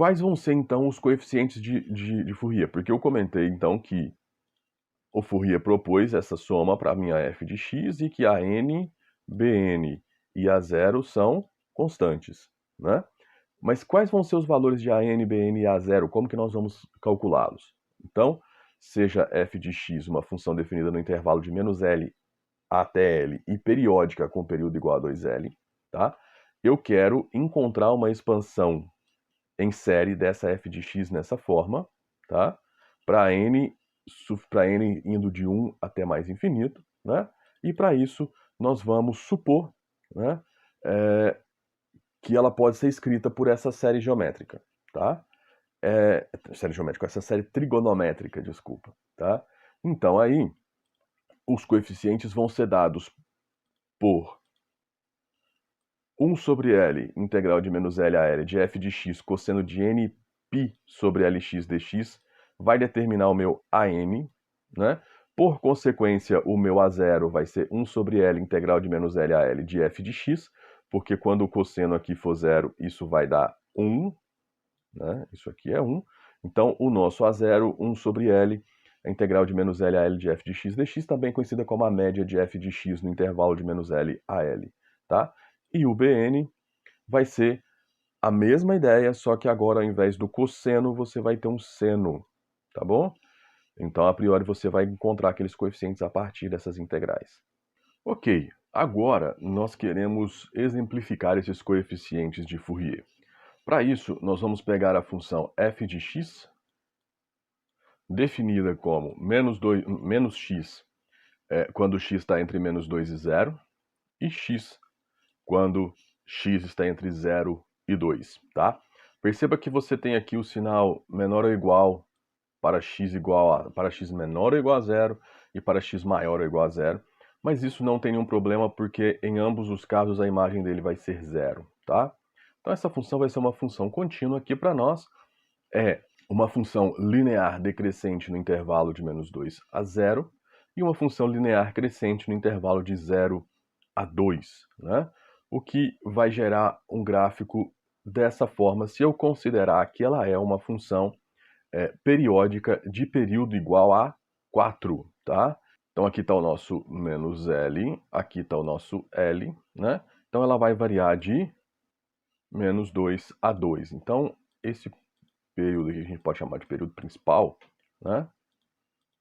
quais vão ser, então, os coeficientes de Fourier? Porque eu comentei, então, que o Fourier propôs essa soma para a minha f de x e que a n, bn e a zero são constantes, né? Mas quais vão ser os valores de AN, BN e A0? Como que nós vamos calculá-los? Então, seja f de x uma função definida no intervalo de menos L até L e periódica com período igual a 2L, tá? Eu quero encontrar uma expansão em série dessa f de x nessa forma, tá? Para n indo de 1 até mais infinito, né? E para isso nós vamos supor, né, que ela pode ser escrita por essa série geométrica, tá? Série geométrica, essa série trigonométrica, desculpa, tá? Então aí os coeficientes vão ser dados por 1 sobre L, integral de menos L a L, de f de x, cosseno de n π sobre lx dx, vai determinar o meu AN, né? Por consequência, o meu A0 vai ser 1 sobre L, integral de menos L a L, de f de x, porque quando o cosseno aqui for zero, isso vai dar 1, né? Isso aqui é 1. Então, o nosso A0, 1 sobre L, a integral de menos L a L de f de x dx, também conhecida como a média de f de x no intervalo de menos L a L, tá? E o Bn vai ser a mesma ideia, só que agora ao invés do cosseno, você vai ter um seno, tá bom? Então, a priori, você vai encontrar aqueles coeficientes a partir dessas integrais. Ok, agora nós queremos exemplificar esses coeficientes de Fourier. Para isso, nós vamos pegar a função f de x, definida como menos x quando x está entre menos 2 e 0, e x quando x está entre 0 e 2, tá? Perceba que você tem aqui o sinal menor ou igual para x menor ou igual a 0 e para x maior ou igual a 0, mas isso não tem nenhum problema porque em ambos os casos a imagem dele vai ser 0, tá? Então essa função vai ser uma função contínua aqui para nós, é uma função linear decrescente no intervalo de menos 2 a 0 e uma função linear crescente no intervalo de 0 a 2, né? O que vai gerar um gráfico dessa forma se eu considerar que ela é uma função periódica de período igual a 4, tá? Então aqui está o nosso menos L, aqui está o nosso L, né? Então ela vai variar de menos 2 a 2. Então esse período que a gente pode chamar de período principal, né?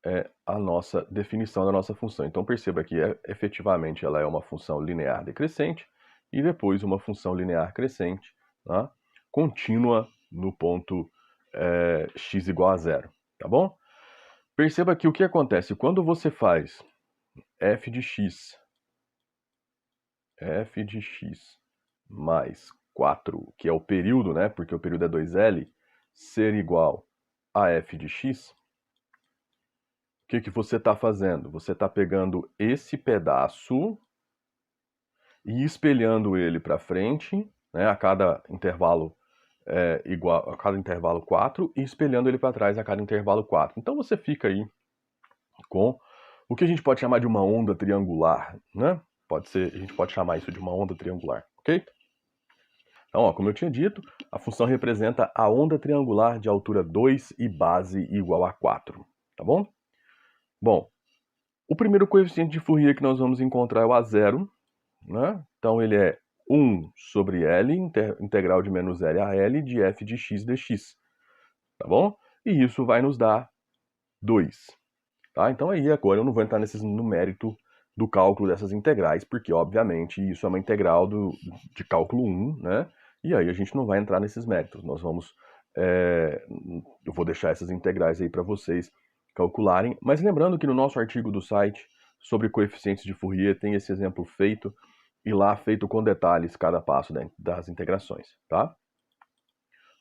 É a nossa definição da nossa função. Então perceba que efetivamente ela é uma função linear decrescente e depois uma função linear crescente, tá? Contínua no ponto x igual a 0, tá bom? Perceba que o que acontece quando você faz f de x mais 4, que é o período, né? Porque o período é 2L, ser igual a f de x, o que você está fazendo? Você está pegando esse pedaço e espelhando ele para frente, né, a cada intervalo igual a cada intervalo 4 e espelhando ele para trás a cada intervalo 4. Então você fica aí com o que a gente pode chamar de uma onda triangular, né? A gente pode chamar isso de uma onda triangular, ok? Então, ó, como eu tinha dito, a função representa a onda triangular de altura 2 e base igual a 4, tá bom? Bom, o primeiro coeficiente de Fourier que nós vamos encontrar é o A0, né? Então ele é 1 sobre L, integral de menos L a L de f de x dx, tá bom? E isso vai nos dar 2, tá? Então aí agora eu não vou entrar no mérito do cálculo dessas integrais, porque obviamente isso é uma integral de cálculo 1, né? E aí a gente não vai entrar nesses méritos, eu vou deixar essas integrais aí para vocês calcularem, mas lembrando que no nosso artigo do site sobre coeficientes de Fourier tem esse exemplo feito, e lá feito com detalhes cada passo das integrações, tá?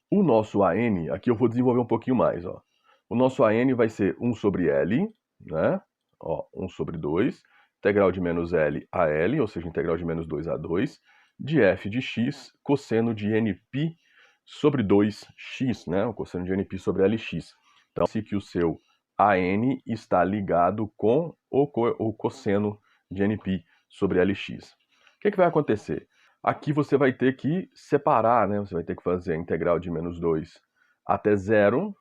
O nosso AN, aqui eu vou desenvolver um pouquinho mais, ó. O nosso AN vai ser 1 sobre L, né? Ó, 1 sobre 2, integral de menos L a L, ou seja, integral de menos 2 a 2, de f de x, cosseno de nπ sobre 2x, né? O cosseno de nπ sobre lx. Então, se que o seu AN está ligado com o cosseno de nπ sobre lx. O que vai acontecer? Aqui você vai ter que separar, né? Você vai ter que fazer a integral de menos 2 até 0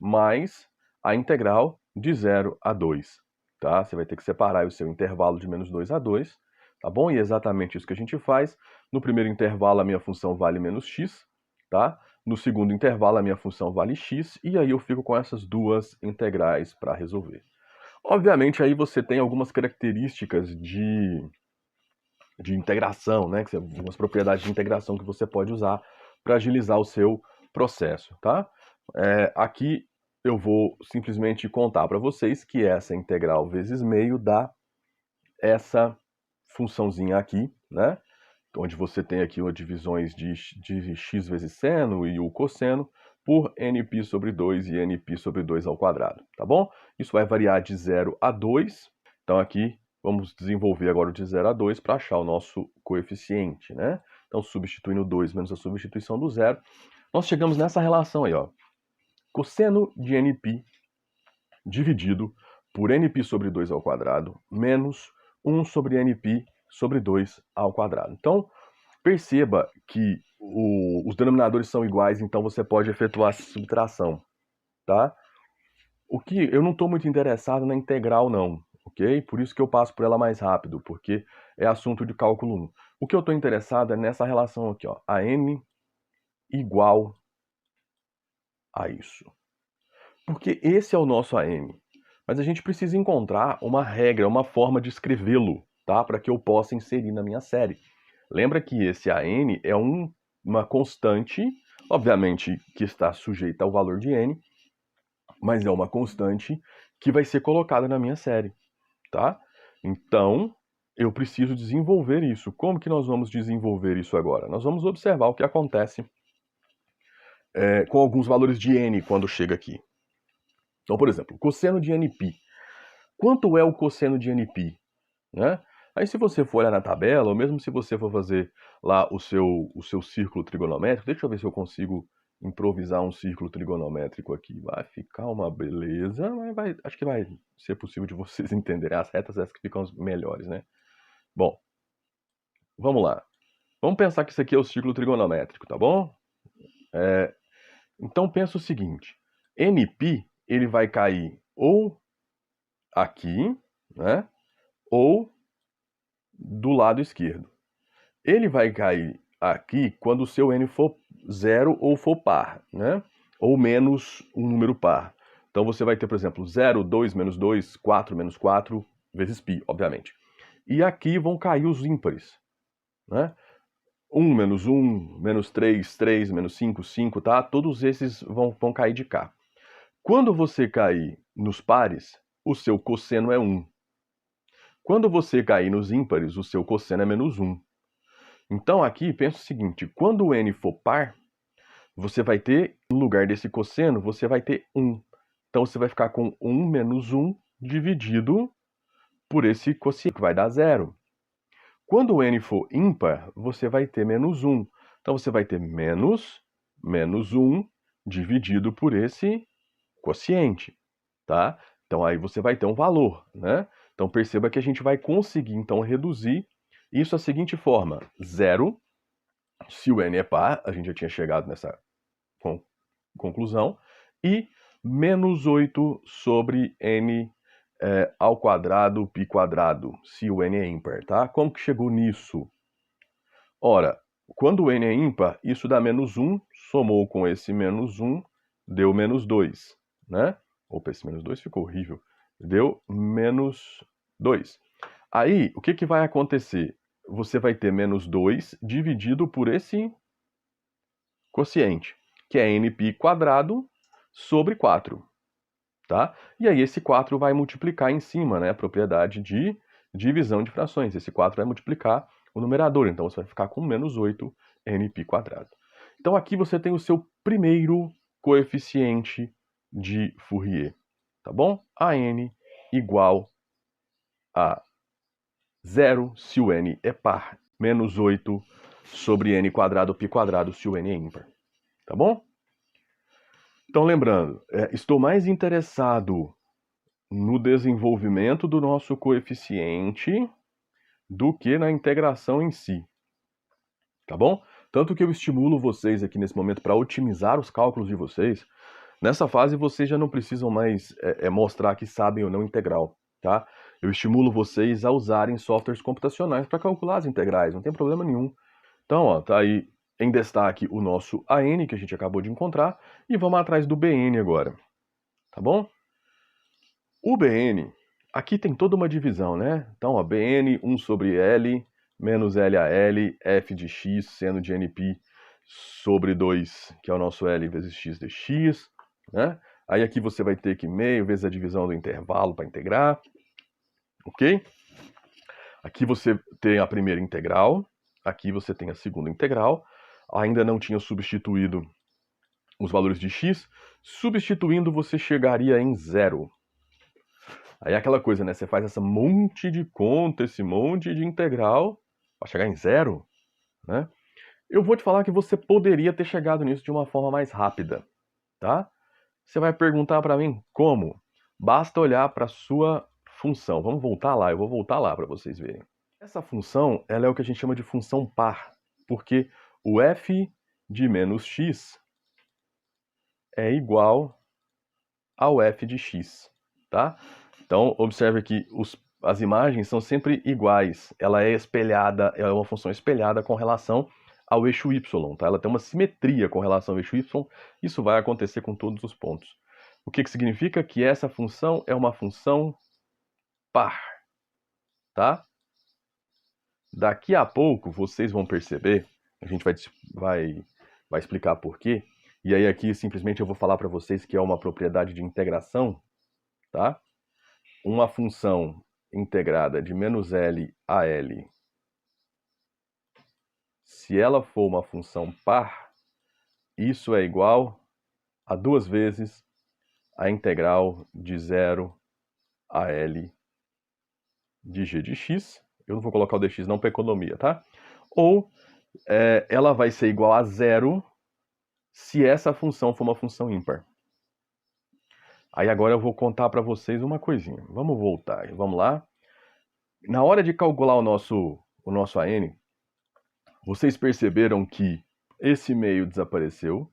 mais a integral de 0 a 2, tá? Você vai ter que separar o seu intervalo de menos 2 a 2, tá bom? E é exatamente isso que a gente faz. No primeiro intervalo, a minha função vale menos x, tá? No segundo intervalo, a minha função vale x, e aí eu fico com essas duas integrais para resolver. Obviamente, aí você tem algumas características de integração, né? Algumas propriedades de integração que você pode usar para agilizar o seu processo, tá? Aqui eu vou simplesmente contar para vocês que essa integral vezes meio dá essa funçãozinha aqui, né? Onde você tem aqui as divisões de x vezes seno e o cosseno por nπ sobre 2 e nπ sobre 2 ao quadrado, tá bom? Isso vai variar de 0 a 2, então aqui vamos desenvolver agora o de 0 a 2 para achar o nosso coeficiente, né? Então, substituindo 2 menos a substituição do zero, nós chegamos nessa relação aí, ó. Cosseno de nπ dividido por nπ sobre 2 ao quadrado menos 1 sobre nπ sobre 2 ao quadrado. Então, perceba que os denominadores são iguais, então você pode efetuar essa subtração, tá? O que eu não estou muito interessado na integral, não, ok? Por isso que eu passo por ela mais rápido, porque é assunto de cálculo 1. O que eu estou interessado é nessa relação aqui, ó, a n igual a isso. Porque esse é o nosso AN. Mas a gente precisa encontrar uma regra, uma forma de escrevê-lo, tá? Para que eu possa inserir na minha série. Lembra que esse AN é uma constante, obviamente que está sujeita ao valor de n, mas é uma constante que vai ser colocada na minha série, tá? Então, eu preciso desenvolver isso. Como que nós vamos desenvolver isso agora? Nós vamos observar o que acontece com alguns valores de n quando chega aqui. Então, por exemplo, cosseno de nπ. Quanto é o cosseno de nπ? Né? Aí se você for olhar na tabela, ou mesmo se você for fazer lá o seu círculo trigonométrico, deixa eu ver se eu consigo improvisar um círculo trigonométrico aqui. Vai ficar uma beleza, mas acho que vai ser possível de vocês entenderem. As retas essas que ficam melhores, né? Bom, vamos lá. Vamos pensar que isso aqui é o círculo trigonométrico, tá bom? Então pensa o seguinte, nπ ele vai cair ou aqui, né? Ou do lado esquerdo. Ele vai cair aqui quando o seu n for zero ou for par, né? Ou menos um número par. Então você vai ter, por exemplo, 0, 2, menos 2, 4, menos 4, vezes π, obviamente. E aqui vão cair os ímpares, né? 1, menos 1, menos 3, 3, menos 5, 5, tá? Todos esses vão cair de cá. Quando você cair nos pares, o seu cosseno é 1. Quando você cair nos ímpares, o seu cosseno é menos 1. Então aqui, pensa o seguinte, quando o n for par, você vai ter, no lugar desse cosseno, você vai ter 1. Então você vai ficar com 1 menos 1 dividido por esse quociente, que vai dar 0. Quando o n for ímpar, você vai ter menos 1. Então você vai ter menos 1 dividido por esse quociente, tá? Então aí você vai ter um valor, né? Então perceba que a gente vai conseguir então reduzir isso da seguinte forma: 0, se o n é par, a gente já tinha chegado nessa conclusão, e menos 8 sobre n ao quadrado π quadrado, se o n é ímpar, tá? Como que chegou nisso? Ora, quando o n é ímpar, isso dá menos 1, somou com esse menos 1, deu menos 2, né? Opa, esse menos 2 ficou horrível. Deu menos 2. Aí, o que vai acontecer? Você vai ter menos 2 dividido por esse quociente, que é nπ quadrado sobre 4, tá? E aí esse 4 vai multiplicar em cima, né? A propriedade de divisão de frações. Esse 4 vai multiplicar o numerador, então você vai ficar com menos 8 nπ quadrado. Então aqui você tem o seu primeiro coeficiente de Fourier, tá bom? A n igual a 0 se o n é par, menos 8 sobre n quadrado π quadrado se o n é ímpar, tá bom? Então lembrando, estou mais interessado no desenvolvimento do nosso coeficiente do que na integração em si. tá bom? Tanto que eu estimulo vocês aqui nesse momento para otimizar os cálculos de vocês. Nessa fase, vocês já não precisam mais mostrar que sabem ou não integral, tá? Eu estimulo vocês a usarem softwares computacionais para calcular as integrais, não tem problema nenhum. Então, ó, tá aí em destaque o nosso AN, que a gente acabou de encontrar, e vamos atrás do BN agora, tá bom? O BN, aqui tem toda uma divisão, né? Então, ó, BN 1 sobre L, menos LAL, f de x, seno de NP sobre 2, que é o nosso L vezes x de x, né? Aí aqui você vai ter que meio vezes a divisão do intervalo para integrar, ok? Aqui você tem a primeira integral, aqui você tem a segunda integral, ainda não tinha substituído os valores de x, substituindo você chegaria em zero. Aí é aquela coisa, né? Você faz esse monte de conta, esse monte de integral, para chegar em zero, né? Eu vou te falar que você poderia ter chegado nisso de uma forma mais rápida, tá? Você vai perguntar para mim como? Basta olhar para a sua função. Vamos voltar lá, eu vou voltar lá para vocês verem. Essa função, ela é o que a gente chama de função par, porque o f de menos x é igual ao f de x, tá? Então, observe que as imagens são sempre iguais. Ela é espelhada, ela é uma função espelhada com relação ao eixo y, tá? Ela tem uma simetria com relação ao eixo y. Isso vai acontecer com todos os pontos. O que significa que essa função é uma função par, tá? Daqui a pouco vocês vão perceber, a gente vai explicar por quê. E aí aqui simplesmente eu vou falar para vocês que é uma propriedade de integração, tá? Uma função integrada de menos L a L, se ela for uma função par, isso é igual a 2 vezes a integral de 0 a L de g de x. Eu não vou colocar o dx não para economia, tá? Ou ela vai ser igual a zero se essa função for uma função ímpar. Aí agora eu vou contar para vocês uma coisinha. Vamos voltar, vamos lá. Na hora de calcular o nosso AN, vocês perceberam que esse meio desapareceu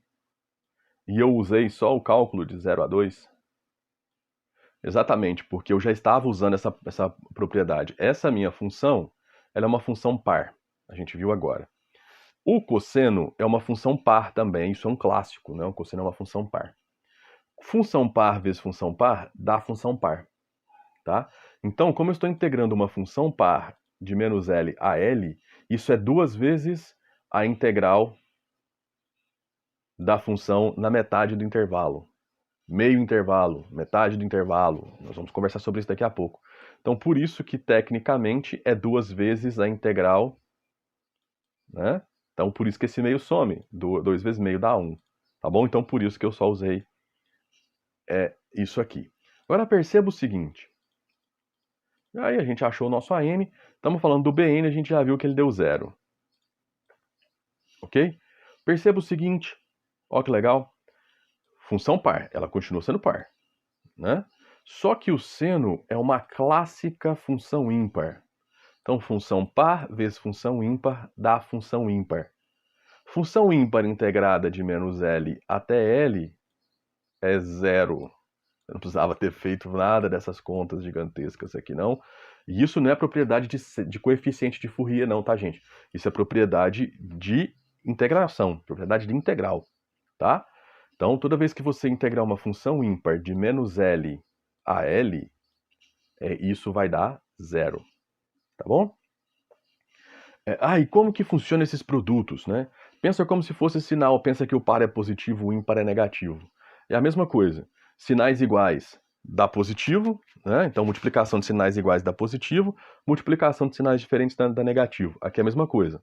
e eu usei só o cálculo de 0 a 2? Exatamente, porque eu já estava usando essa propriedade. Essa minha função, ela é uma função par. A gente viu agora. O cosseno é uma função par também. Isso é um clássico, né? O cosseno é uma função par. Função par vezes função par dá função par, tá? Então, como eu estou integrando uma função par de menos L a L, isso é 2 vezes a integral da função na metade do intervalo. Meio intervalo, metade do intervalo. Nós vamos conversar sobre isso daqui a pouco. Então, por isso que, tecnicamente, é 2 vezes a integral, né? Então, por isso que esse meio some. 2 vezes meio dá 1. Tá bom? Então, por isso que eu só usei isso aqui. Agora, perceba o seguinte. Aí a gente achou o nosso AN. Estamos falando do BN, a gente já viu que ele deu 0. Ok? Perceba o seguinte. Ó que legal. Função par, ela continua sendo par, né? Só que o seno é uma clássica função ímpar. Então, função par vezes função ímpar dá função ímpar. Função ímpar integrada de menos L até L é zero. Eu não precisava ter feito nada dessas contas gigantescas aqui, não. E isso não é propriedade de coeficiente de Fourier, não, tá, gente? Isso é propriedade de integração, propriedade de integral, tá? Então, toda vez que você integrar uma função ímpar de menos L a L, isso vai dar zero, tá bom? E como que funcionam esses produtos, né? Pensa como se fosse sinal, pensa que o par é positivo, o ímpar é negativo. É a mesma coisa. Sinais iguais dá positivo, né? Então multiplicação de sinais iguais dá positivo, multiplicação de sinais diferentes dá negativo. Aqui é a mesma coisa.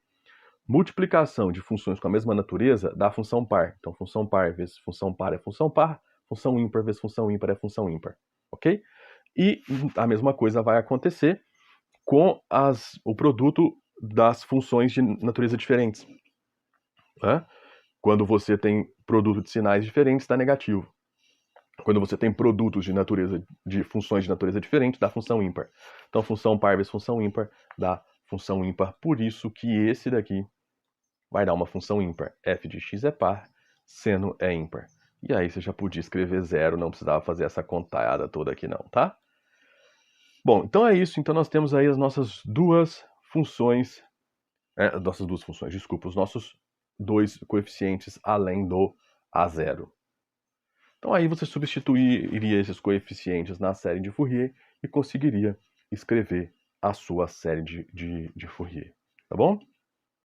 Multiplicação de funções com a mesma natureza dá função par. Então função par vezes função par é função par, função ímpar vezes função ímpar é função ímpar, ok? E a mesma coisa vai acontecer com o produto das funções de natureza diferentes. Né? Quando você tem produto de sinais diferentes, dá negativo. Quando você tem produtos de funções de natureza diferente, dá função ímpar. Então, função par vezes função ímpar dá função ímpar. Por isso que esse daqui vai dar uma função ímpar. f de x é par, seno é ímpar. E aí você já podia escrever 0, não precisava fazer essa contada toda aqui não, tá? Bom, então é isso. Então nós temos aí as nossas duas funções, os nossos dois coeficientes além do A0. Então aí você substituiria esses coeficientes na série de Fourier e conseguiria escrever a sua série de Fourier, tá bom?